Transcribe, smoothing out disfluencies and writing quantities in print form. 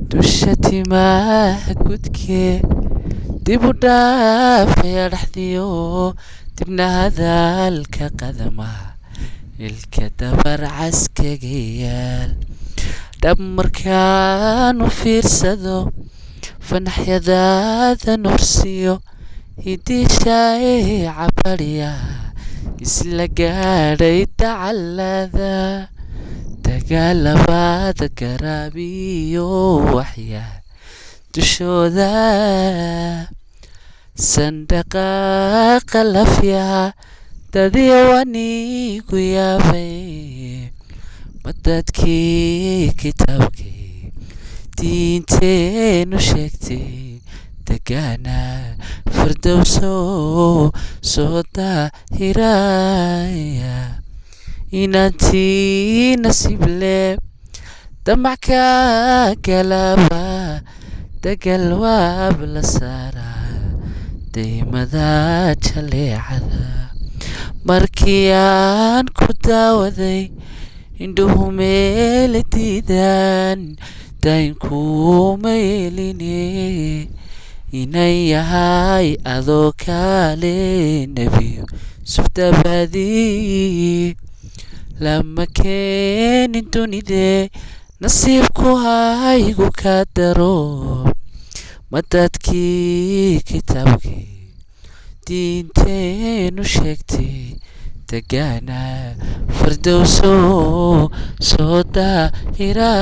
dushati mahgudke dib u dhaafaya dhaxdiyo dibna hadalka qadama ilka dabar caskaga yaal dhab markaan u fiirsado fanaxyadaada norsiyo hidishae cabariya isla gaadhay dacalada dagaalabada garaabiyo waxyaa dushooda sandhaqaaqa lafyaha dadiyo anigu yaabay madadkii kitaabkii diinteenu sheegtay dagaana firdowso soo daahiraya inantii nasiible damac ka galaba dagal waab la saaraa daymada jaleecada markii aan ku daawaday indhuhu meela diidaan daayinkuma yeeline inan yahay adoo kaale nebiyo sufdabaadii lama keenin dunide nasiibku haygu ka daro madadkii kitaabkii diinteenu sheegtay dagaana firdowso soo daahira